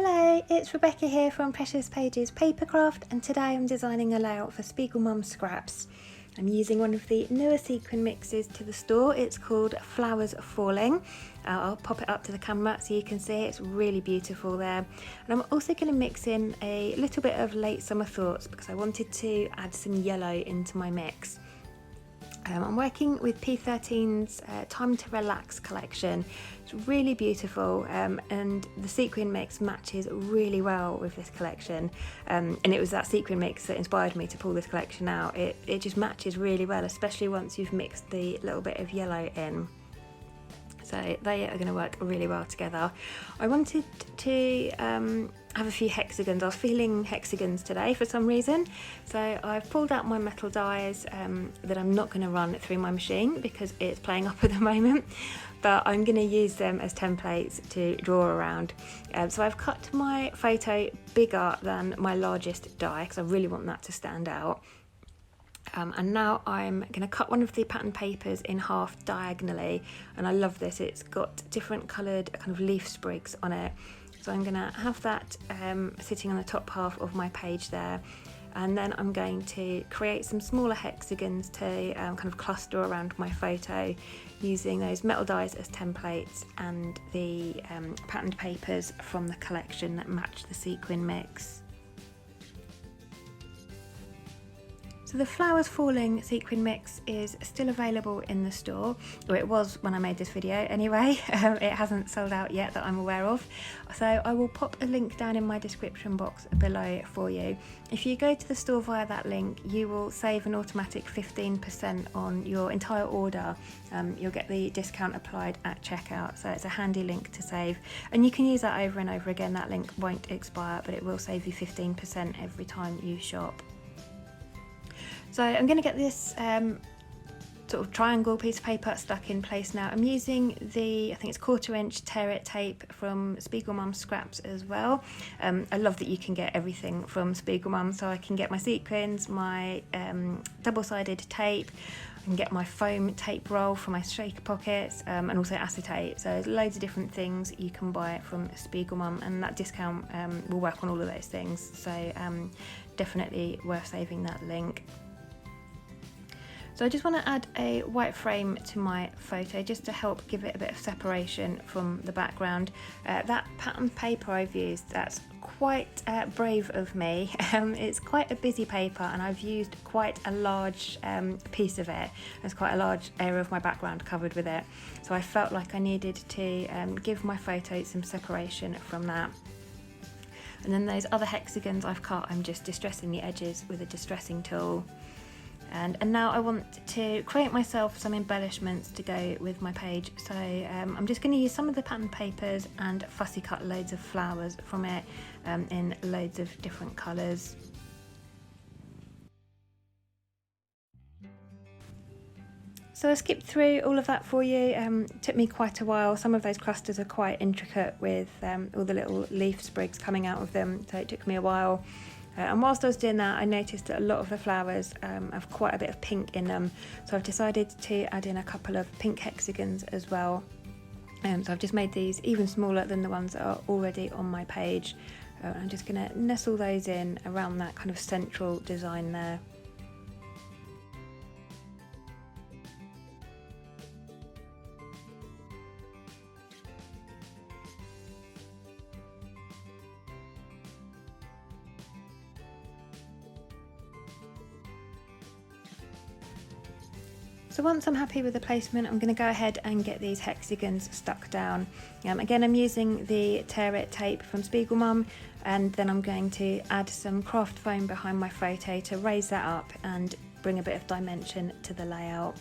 Hello, it's Rebecca here from Precious Pages Papercraft, and today I'm designing a layout for SpiegelMom Scraps. I'm using one of the newer sequin mixes to the store. It's called Flowers Falling. I'll pop it up to the camera so you can see it's really beautiful there. And I'm also going to mix in a little bit of Late Summer Thoughts because I wanted to add some yellow into my mix. I'm working with P13's Time to Relax collection. It's really beautiful, and the sequin mix matches really well with this collection, and it was that sequin mix that inspired me to pull this collection out. It just matches really well, especially once you've mixed the little bit of yellow in. So they are going to work really well together. I wanted to have a few hexagons. I was feeling hexagons today for some reason, so I've pulled out my metal dies that I'm not going to run through my machine because it's playing up at the moment, but I'm going to use them as templates to draw around. So I've cut my photo bigger than my largest die because I really want that to stand out. And now I'm going to cut one of the pattern papers in half diagonally, and I love this. It's got different coloured kind of leaf sprigs on it, so I'm going to have that sitting on the top half of my page there, and then I'm going to create some smaller hexagons to kind of cluster around my photo using those metal dies as templates and the patterned papers from the collection that match the sequin mix. So the Flowers Falling sequin mix is still available in the store, or it was when I made this video anyway. It hasn't sold out yet that I'm aware of, so I will pop a link down in my description box below for you. If you go to the store via that link, you will save an automatic 15% on your entire order. You'll get the discount applied at checkout, so it's a handy link to save, and you can use that over and over again. That link won't expire, but it will save you 15% every time you shop. So I'm going to get this sort of triangle piece of paper stuck in place now. I'm using the, I think it's 1/4 inch tear it tape from SpiegelMom Scraps as well. I love that you can get everything from SpiegelMom, so I can get my sequins, my double-sided tape, I can get my foam tape roll for my shaker pockets, and also acetate. So there's loads of different things you can buy from SpiegelMom, and that discount will work on all of those things. So definitely worth saving that link. So I just want to add a white frame to my photo just to help give it a bit of separation from the background. That pattern paper I've used, that's quite brave of me. It's quite a busy paper, and I've used quite a large piece of it. There's quite a large area of my background covered with it. So I felt like I needed to give my photo some separation from that. And then those other hexagons I've cut, I'm just distressing the edges with a distressing tool. And now I want to create myself some embellishments to go with my page. So I'm just going to use some of the pattern papers and fussy cut loads of flowers from it in loads of different colours. So I skipped through all of that for you. It took me quite a while. Some of those clusters are quite intricate with all the little leaf sprigs coming out of them, so it took me a while. And whilst I was doing that, I noticed that a lot of the flowers have quite a bit of pink in them, so I've decided to add in a couple of pink hexagons as well. So I've just made these even smaller than the ones that are already on my page. I'm just going to nestle those in around that kind of central design there. So once I'm happy with the placement, I'm going to go ahead and get these hexagons stuck down. Again, I'm using the tear it tape from SpiegelMom, and then I'm going to add some craft foam behind my photo to raise that up and bring a bit of dimension to the layout.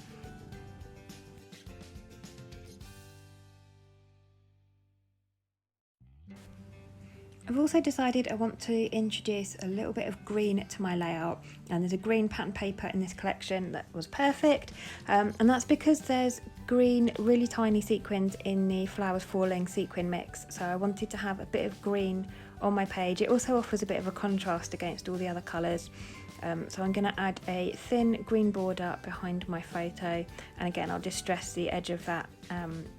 I've also decided I want to introduce a little bit of green to my layout, and there's a green pattern paper in this collection that was perfect, and that's because there's green really tiny sequins in the Flowers Falling sequin mix, so I wanted to have a bit of green on my page. It also offers a bit of a contrast against all the other colours, so I'm going to add a thin green border behind my photo, and again I'll just stress the edge of that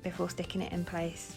before sticking it in place.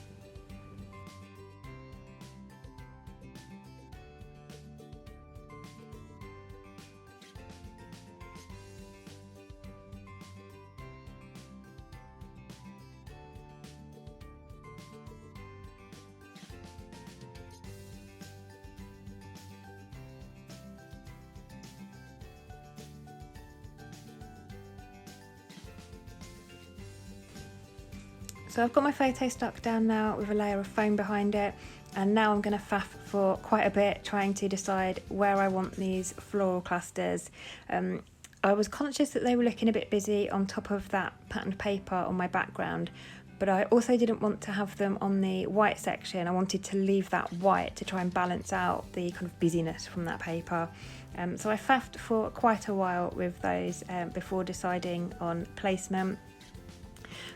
So I've got my photo stuck down now with a layer of foam behind it, and now I'm going to faff for quite a bit trying to decide where I want these floral clusters. I was conscious that they were looking a bit busy on top of that patterned paper on my background, but I also didn't want to have them on the white section. I wanted to leave that white to try and balance out the kind of busyness from that paper. So I faffed for quite a while with those before deciding on placement.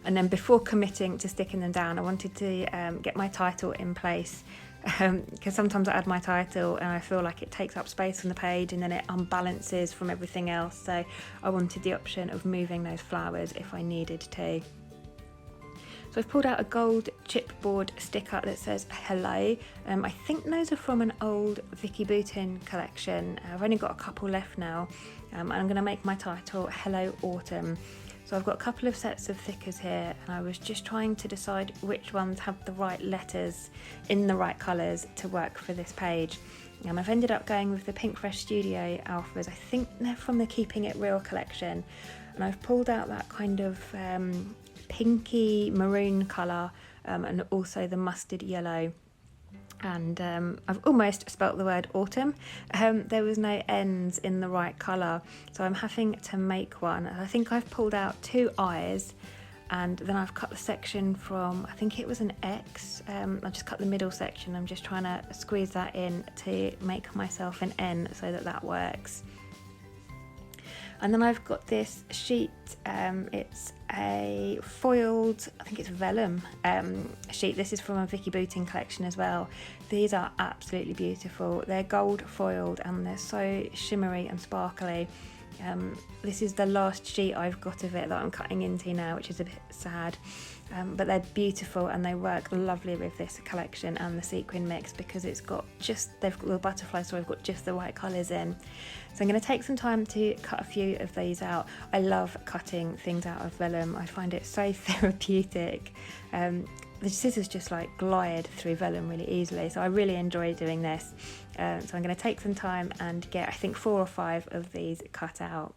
And then before committing to sticking them down, I wanted to get my title in place, because sometimes I add my title and I feel like it takes up space on the page and then it unbalances from everything else. So I wanted the option of moving those flowers if I needed to. So I've pulled out a gold chipboard sticker that says hello. I think those are from an old Vicky Boutin collection. I've only got a couple left now, and I'm going to make my title Hello Autumn. So I've got a couple of sets of thickers here, and I was just trying to decide which ones have the right letters in the right colours to work for this page. I've ended up going with the Pink Fresh Studio alphas. I think they're from the Keeping It Real collection, and I've pulled out that kind of pinky maroon colour, and also the mustard yellow. And I've almost spelt the word autumn. There was no N's in the right colour, so I'm having to make one. I think I've pulled out 2 eyes, and then I've cut the section from, I think it was an X. I just cut the middle section. I'm just trying to squeeze that in to make myself an N so that that works. And then I've got this sheet, it's a foiled, I think it's vellum sheet. This is from a Vicky Boutin collection as well. These are absolutely beautiful. They're gold foiled and they're so shimmery and sparkly. This is the last sheet I've got of it that I'm cutting into now, which is a bit sad. But they're beautiful and they work lovely with this collection and the sequin mix, because it's got just, they've got the butterfly, so I've got just the right colours in. So I'm going to take some time to cut a few of these out. I love cutting things out of vellum. I find it so therapeutic. The scissors just like glide through vellum really easily, so I really enjoy doing this. So I'm going to take some time and get, I think, 4 or 5 of these cut out.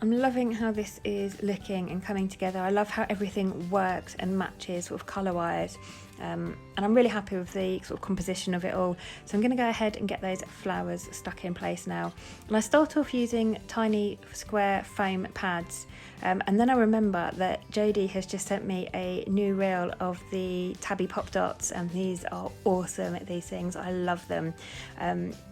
I'm loving how this is looking and coming together. I love how everything works and matches sort of colour-wise, and I'm really happy with the sort of composition of it all. So I'm going to go ahead and get those flowers stuck in place now. And I start off using tiny square foam pads, and then I remember that Jodie has just sent me a new reel of the Tabby Pop Dots, and these are awesome, these things. I love them.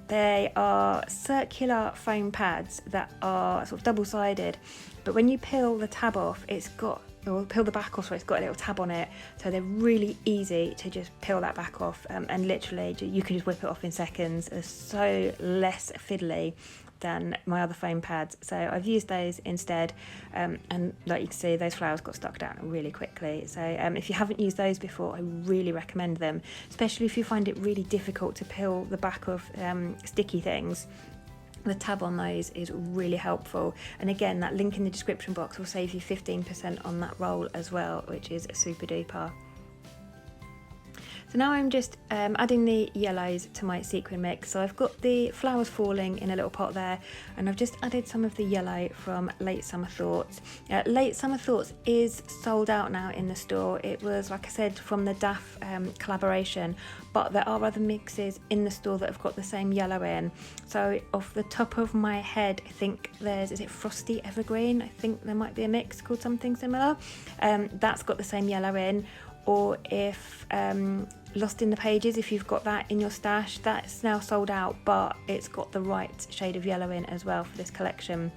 They are circular foam pads that are sort of double-sided, but when you peel the tab off, it's got, or peel the back off, so it's got a little tab on it, so they're really easy to just peel that back off, and literally you can just whip it off in seconds. They're so less fiddly than my other foam pads, so I've used those instead, and like you can see, those flowers got stuck down really quickly. So if you haven't used those before, I really recommend them, especially if you find it really difficult to peel the back of sticky things. The tab on those is really helpful, and again, that link in the description box will save you 15% on that roll as well, which is super duper. So now I'm just adding the yellows to my sequin mix. So I've got the flowers falling in a little pot there, and I've just added some of the yellow from Late Summer Thoughts. Late Summer Thoughts is sold out now in the store. It was, like I said, from the DAF collaboration, but there are other mixes in the store that have got the same yellow in. So off the top of my head, I think there's, is it Frosty Evergreen? I think there might be a mix called something similar. That's got the same yellow in. Or if Lost in the Pages, if you've got that in your stash, that's now sold out, but it's got the right shade of yellow in as well for this collection,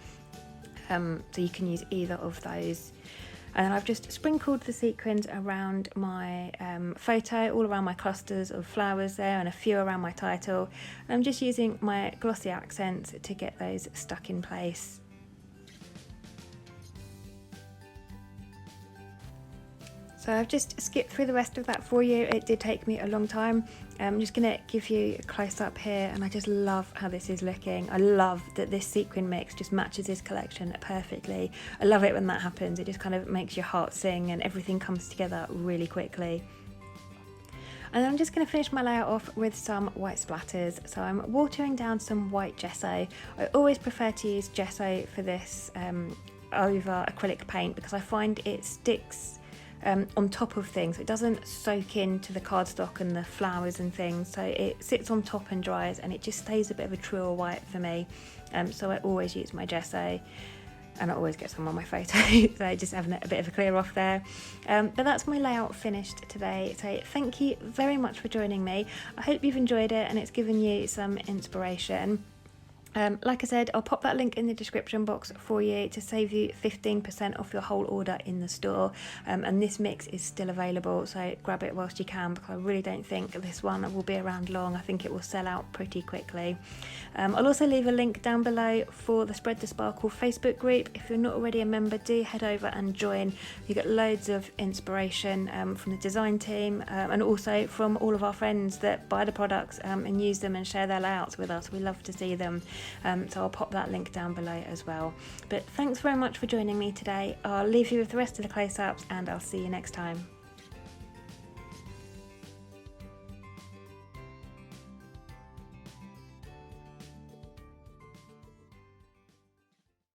so you can use either of those. And I've just sprinkled the sequins around my photo, all around my clusters of flowers there, and a few around my title. And I'm just using my glossy accents to get those stuck in place. So I've just skipped through the rest of that for you. It did take me a long time. I'm just going to give you a close up here, and I just love how this is looking. I love that this sequin mix just matches this collection perfectly. I love it when that happens. It just kind of makes your heart sing and everything comes together really quickly. And then I'm just going to finish my layout off with some white splatters. So I'm watering down some white gesso. I always prefer to use gesso for this over acrylic paint because I find it sticks on top of things. It doesn't soak into the cardstock and the flowers and things, so it sits on top and dries, and it just stays a bit of a truer white for me. So I always use my gesso, and I always get some on my photo, so just having a bit of a clear off there. But that's my layout finished today, so thank you very much for joining me. I hope you've enjoyed it and it's given you some inspiration. Like I said, I'll pop that link in the description box for you to save you 15% off your whole order in the store, and this mix is still available, so grab it whilst you can because I really don't think this one will be around long. I think it will sell out pretty quickly. I'll also leave a link down below for the Spread the Sparkle Facebook group. If you're not already a member, do head over and join. You get loads of inspiration from the design team and also from all of our friends that buy the products and use them and share their layouts with us. We love to see them. So I'll pop that link down below as well. But thanks very much for joining me today. I'll leave you with the rest of the close-ups and I'll see you next time.